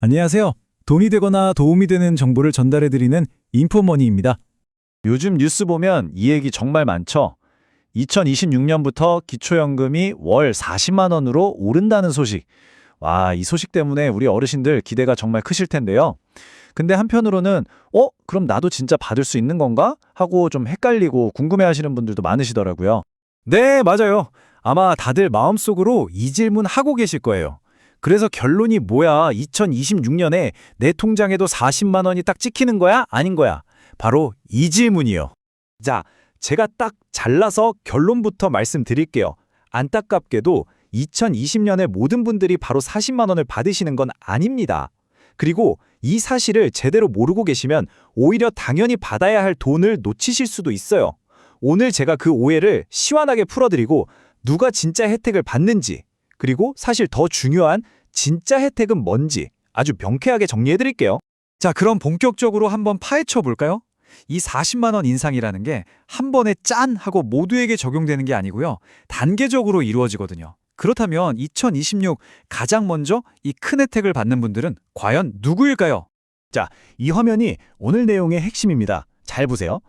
안녕하세요. 돈이 되거나 도움이 되는 정보를 전달해드리는 인포머니입니다. 요즘 뉴스 보면 이 얘기 정말 많죠? 2026년부터 기초연금이 월 40만 원으로 오른다는 소식. 와, 이 소식 때문에 우리 어르신들 기대가 정말 크실 텐데요. 근데 한편으로는 그럼 나도 진짜 받을 수 있는 건가? 하고 좀 헷갈리고 궁금해하시는 분들도 많으시더라고요. 네, 맞아요. 아마 다들 마음속으로 이 질문 하고 계실 거예요. 그래서 결론이 뭐야? 2026년에 내 통장에도 40만 원이 딱 찍히는 거야? 아닌 거야? 바로 이 질문이요. 자, 제가 딱 잘라서 결론부터 말씀드릴게요. 안타깝게도 2020년에 모든 분들이 바로 40만 원을 받으시는 건 아닙니다. 그리고 이 사실을 제대로 모르고 계시면 오히려 당연히 받아야 할 돈을 놓치실 수도 있어요. 오늘 제가 그 오해를 시원하게 풀어드리고 누가 진짜 혜택을 받는지, 그리고 사실 더 중요한 진짜 혜택은 뭔지 아주 명쾌하게 정리해드릴게요. 자, 그럼 본격적으로 한번 파헤쳐 볼까요? 이 40만 원 인상이라는 게 한 번에 짠 하고 모두에게 적용되는 게 아니고요. 단계적으로 이루어지거든요. 그렇다면 2026 가장 먼저 이 큰 혜택을 받는 분들은 과연 누구일까요? 자, 이 화면이 오늘 내용의 핵심입니다. 잘 보세요.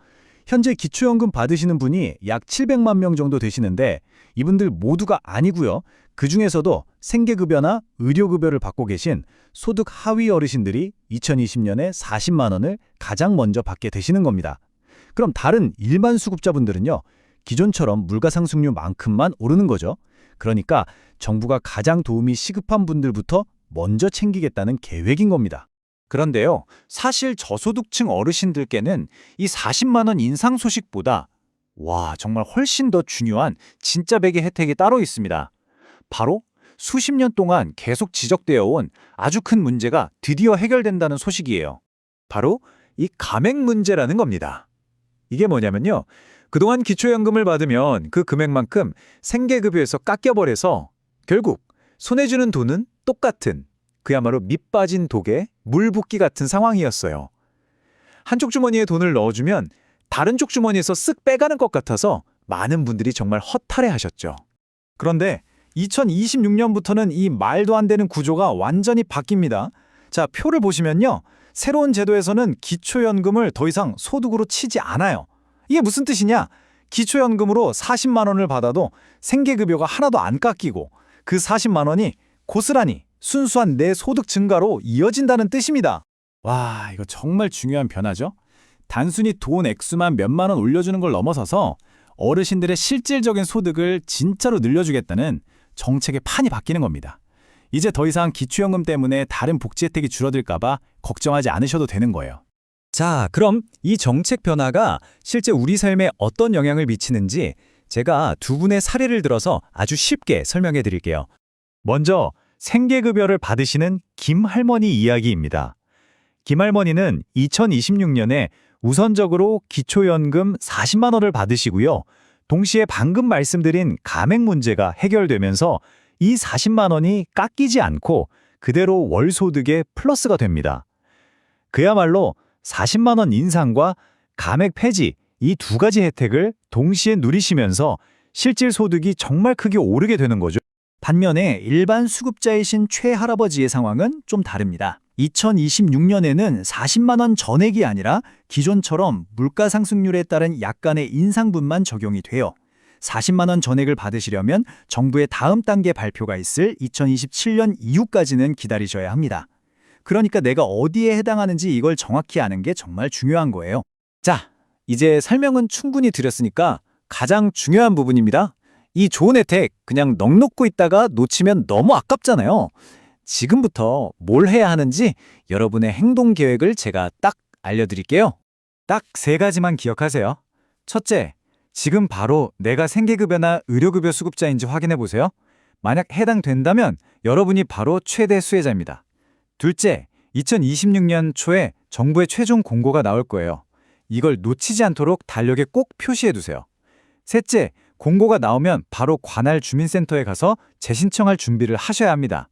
현재 기초연금 받으시는 분이 약 700만 명 정도 되시는데 이분들 모두가 아니고요. 그중에서도 생계급여나 의료급여를 받고 계신 소득 하위 어르신들이 2020년에 40만 원을 가장 먼저 받게 되시는 겁니다. 그럼 다른 일반 수급자분들은요. 기존처럼 물가상승률만큼만 오르는 거죠. 그러니까 정부가 가장 도움이 시급한 분들부터 먼저 챙기겠다는 계획인 겁니다. 그런데요, 사실 저소득층 어르신들께는 이 40만 원 인상 소식보다 정말 훨씬 더 중요한 진짜 백의 혜택이 따로 있습니다. 바로 수십 년 동안 계속 지적되어 온 아주 큰 문제가 드디어 해결된다는 소식이에요. 바로 이 감액 문제라는 겁니다. 이게 뭐냐면요. 그동안 기초연금을 받으면 그 금액만큼 생계급여에서 깎여버려서 결국 손에 주는 돈은 똑같은 그야말로 밑 빠진 독에 물 붓기 같은 상황이었어요. 한쪽 주머니에 돈을 넣어주면 다른 쪽 주머니에서 쓱 빼가는 것 같아서 많은 분들이 정말 허탈해하셨죠. 그런데 2026년부터는 이 말도 안 되는 구조가 완전히 바뀝니다. 자, 표를 보시면요. 새로운 제도에서는 기초연금을 더 이상 소득으로 치지 않아요. 이게 무슨 뜻이냐? 기초연금으로 40만 원을 받아도 생계급여가 하나도 안 깎이고 그 40만 원이 고스란히 순수한 내 소득 증가로 이어진다는 뜻입니다. 와, 이거 정말 중요한 변화죠? 단순히 돈 액수만 몇만 원 올려주는 걸 넘어서서 어르신들의 실질적인 소득을 진짜로 늘려주겠다는 정책의 판이 바뀌는 겁니다. 이제 더 이상 기초연금 때문에 다른 복지 혜택이 줄어들까 봐 걱정하지 않으셔도 되는 거예요. 자, 그럼 이 정책 변화가 실제 우리 삶에 어떤 영향을 미치는지 제가 두 분의 사례를 들어서 아주 쉽게 설명해 드릴게요. 먼저 생계급여를 받으시는 김 할머니 이야기입니다. 김 할머니는 2026년에 우선적으로 기초연금 40만 원을 받으시고요. 동시에 방금 말씀드린 감액 문제가 해결되면서 이 40만 원이 깎이지 않고 그대로 월 소득에 플러스가 됩니다. 그야말로 40만 원 인상과 감액 폐지 이 두 가지 혜택을 동시에 누리시면서 실질 소득이 정말 크게 오르게 되는 거죠. 반면에 일반 수급자이신 최할아버지의 상황은 좀 다릅니다. 2026년에는 40만 원 전액이 아니라 기존처럼 물가 상승률에 따른 약간의 인상분만 적용이 돼요. 40만 원 전액을 받으시려면 정부의 다음 단계 발표가 있을 2027년 이후까지는 기다리셔야 합니다. 그러니까 내가 어디에 해당하는지 이걸 정확히 아는 게 정말 중요한 거예요. 자, 이제 설명은 충분히 드렸으니까 가장 중요한 부분입니다. 이 좋은 혜택 그냥 넋 놓고 있다가 놓치면 너무 아깝잖아요. 지금부터 뭘 해야 하는지 여러분의 행동 계획을 제가 딱 알려드릴게요. 딱 세 가지만 기억하세요. 첫째, 지금 바로 내가 생계급여나 의료급여 수급자인지 확인해 보세요. 만약 해당된다면 여러분이 바로 최대 수혜자입니다. 둘째, 2026년 초에 정부의 최종 공고가 나올 거예요. 이걸 놓치지 않도록 달력에 꼭 표시해 두세요. 셋째, 공고가 나오면 바로 관할 주민센터에 가서 재신청할 준비를 하셔야 합니다.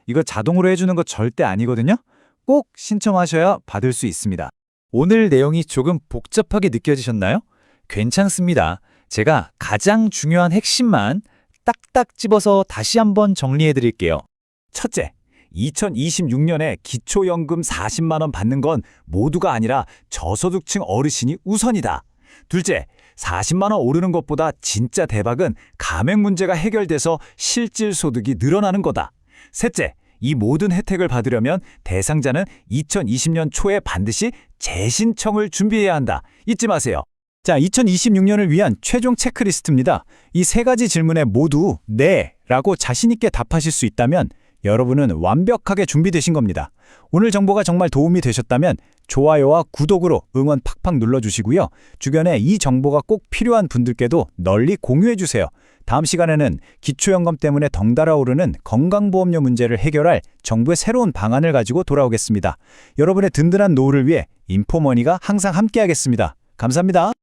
이거 자동으로 해주는 거 절대 아니거든요. 꼭 신청하셔야 받을 수 있습니다. 오늘 내용이 조금 복잡하게 느껴지셨나요? 괜찮습니다. 제가 가장 중요한 핵심만 딱딱 집어서 다시 한번 정리해 드릴게요. 첫째, 2026년에 기초연금 40만 원 받는 건 모두가 아니라 저소득층 어르신이 우선이다. 둘째, 40만 원 오르는 것보다 진짜 대박은 가맹 문제가 해결돼서 실질 소득이 늘어나는 거다. 셋째, 이 모든 혜택을 받으려면 대상자는 2020년 초에 반드시 재신청을 준비해야 한다. 잊지 마세요. 자, 2026년을 위한 최종 체크리스트입니다. 이 세 가지 질문에 모두 네 라고 자신 있게 답하실 수 있다면 여러분은 완벽하게 준비되신 겁니다. 오늘 정보가 정말 도움이 되셨다면 좋아요와 구독으로 응원 팍팍 눌러주시고요. 주변에 이 정보가 꼭 필요한 분들께도 널리 공유해주세요. 다음 시간에는 기초연금 때문에 덩달아 오르는 건강보험료 문제를 해결할 정부의 새로운 방안을 가지고 돌아오겠습니다. 여러분의 든든한 노후를 위해 인포머니가 항상 함께하겠습니다. 감사합니다.